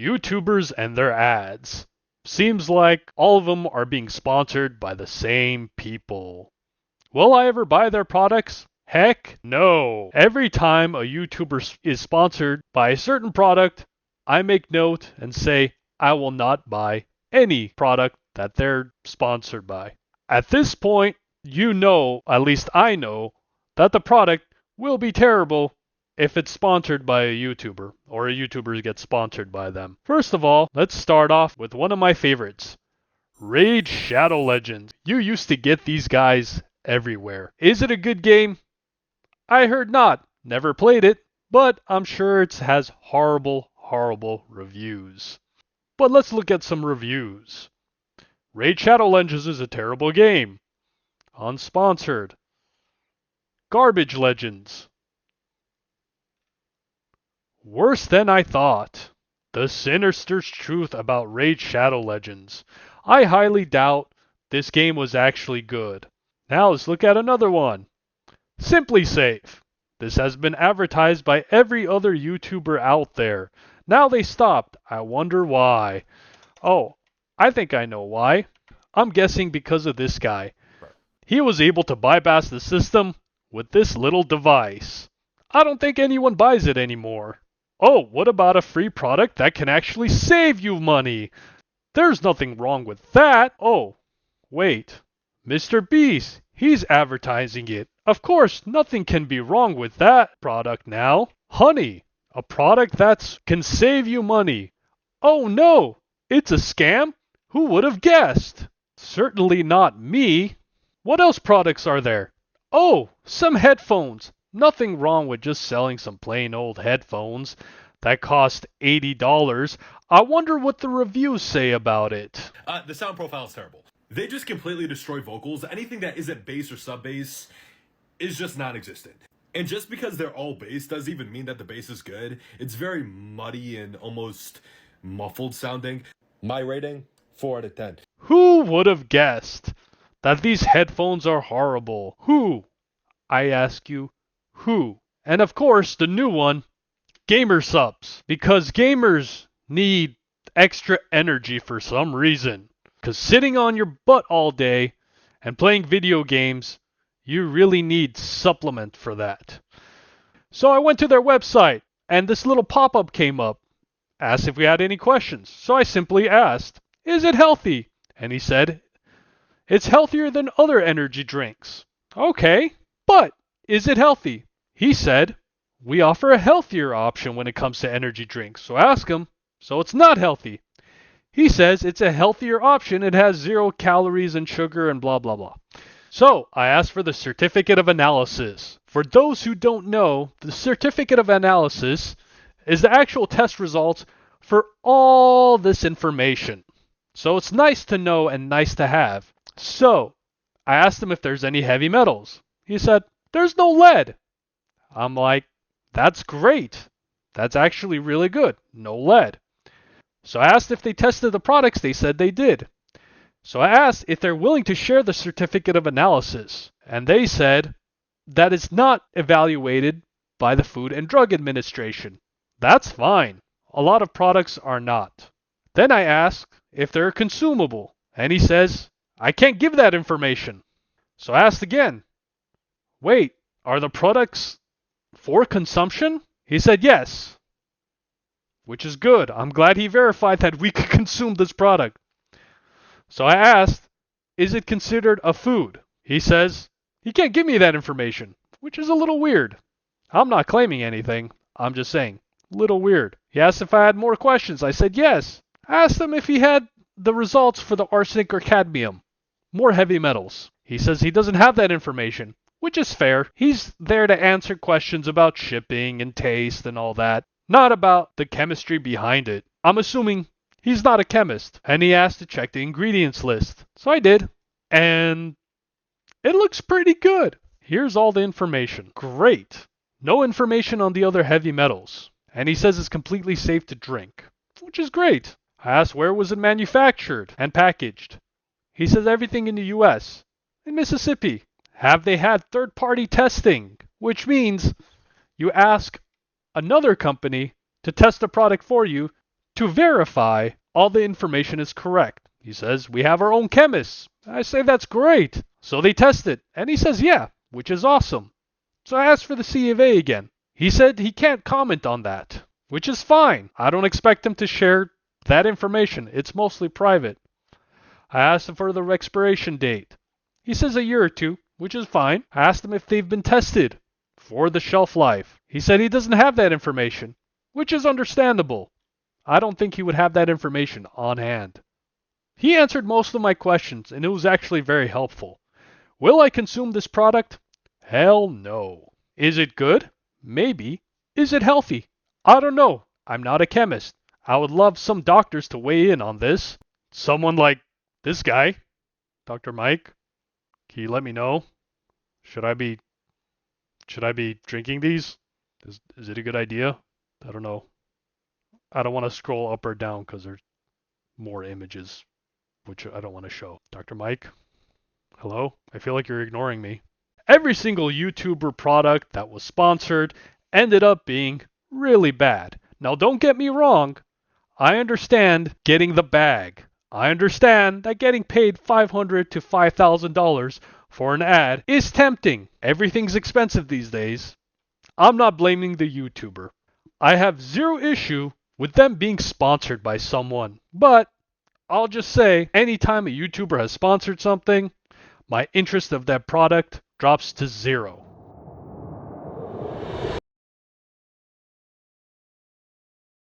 YouTubers and their ads. Seems like all of them are being sponsored by the same people. Will I ever buy their products? Heck no. Every time a YouTuber is sponsored by a certain product, I make note and say I will not buy any product that they're sponsored by. At this point, you know, at least I know, that the product will be terrible if it's sponsored by a YouTuber or a YouTuber gets sponsored by them. First of all, let's start off with one of my favorites, Raid Shadow Legends. You used to get these guys everywhere. Is it a good game? I heard not. Never played it, but I'm sure it has horrible, horrible reviews. But let's look at some reviews. Raid Shadow Legends is a terrible game. Unsponsored. Garbage Legends. Worse than I thought. The sinister truth about Raid Shadow Legends. I highly doubt this game was actually good. Now let's look at another one. Simply Safe. This has been advertised by every other YouTuber out there. Now they stopped. I wonder why. Oh, I think I know why. I'm guessing because of this guy. He was able to bypass the system with this little device. I don't think anyone buys it anymore. Oh, what about a free product that can actually save you money? There's nothing wrong with that. Oh, wait. Mr. Beast, he's advertising it. Of course, nothing can be wrong with that product now. Honey, a product that can save you money. Oh no, it's a scam? Who would have guessed? Certainly not me. What else products are there? Oh, some headphones. Nothing wrong with just selling some plain old headphones that cost $80. I wonder what the reviews say about it. The sound profile is terrible. They just completely destroy vocals. Anything that isn't bass or sub bass is just non-existent. And just because they're all bass doesn't even mean that the bass is good. It's very muddy and almost muffled sounding. My rating, 4 out of 10. Who would have guessed that these headphones are horrible? Who? I ask you, who? And of course, the new one, gamer subs. Because gamers need extra energy for some reason. Because sitting on your butt all day and playing video games, you really need supplement for that. So I went to their website and this little pop-up came up. Asked if we had any questions. So I simply asked, is it healthy? And he said, it's healthier than other energy drinks. Okay, but is it healthy? He said, we offer a healthier option when it comes to energy drinks. So I asked him, so it's not healthy. He says it's a healthier option. It has 0 calories and sugar and blah, blah, blah. So I asked for the certificate of analysis. For those who don't know, the certificate of analysis is the actual test results for all this information. So it's nice to know and nice to have. So I asked him if there's any heavy metals. He said, there's no lead. I'm like, that's great. That's actually really good. No lead. So I asked if they tested the products. They said they did. So I asked if they're willing to share the certificate of analysis. And they said that it's not evaluated by the Food and Drug Administration. That's fine. A lot of products are not. Then I asked if they're consumable. And he says, I can't give that information. So I asked again, wait, are the products for consumption? He said yes. Which is good. I'm glad he verified that we could consume this product. So I asked, is it considered a food? He says, he can't give me that information, which is a little weird. I'm not claiming anything. I'm just saying, little weird. He asked if I had more questions. I said yes. I asked him if he had the results for the arsenic or cadmium, more heavy metals. He says he doesn't have that information, which is fair. He's there to answer questions about shipping and taste and all that, not about the chemistry behind it. I'm assuming he's not a chemist, and he asked to check the ingredients list. So I did, and it looks pretty good. Here's all the information. Great. No information on the other heavy metals. And he says it's completely safe to drink, which is great. I asked where was it manufactured and packaged. He says everything in the US, in Mississippi. Have they had third-party testing? Which means you ask another company to test the product for you To verify all the information is correct. He says, we have our own chemists. I say, that's great. So they test it, and he says, yeah, which is awesome. So I asked for the C of A again. He said he can't comment on that, which is fine. I don't expect him to share that information. It's mostly private. I asked him for the expiration date. He says a year or two, which is fine. I asked him if they've been tested for the shelf life. He said he doesn't have that information, which is understandable. I don't think he would have that information on hand. He answered most of my questions, and it was actually very helpful. Will I consume this product? Hell no. Is it good? Maybe. Is it healthy? I don't know. I'm not a chemist. I would love some doctors to weigh in on this. Someone like this guy, Dr. Mike. Can you let me know? Should I be drinking these? Is it a good idea? I don't know. I don't want to scroll up or down because there's more images, which I don't want to show. Dr. Mike? Hello? I feel like you're ignoring me. Every single YouTuber product that was sponsored ended up being really bad. Now don't get me wrong. I understand getting the bag. I understand that getting paid $500 to $5,000 for an ad is tempting. Everything's expensive these days. I'm not blaming the YouTuber. I have zero issue with them being sponsored by someone. But I'll just say, anytime a YouTuber has sponsored something, my interest of that product drops to zero.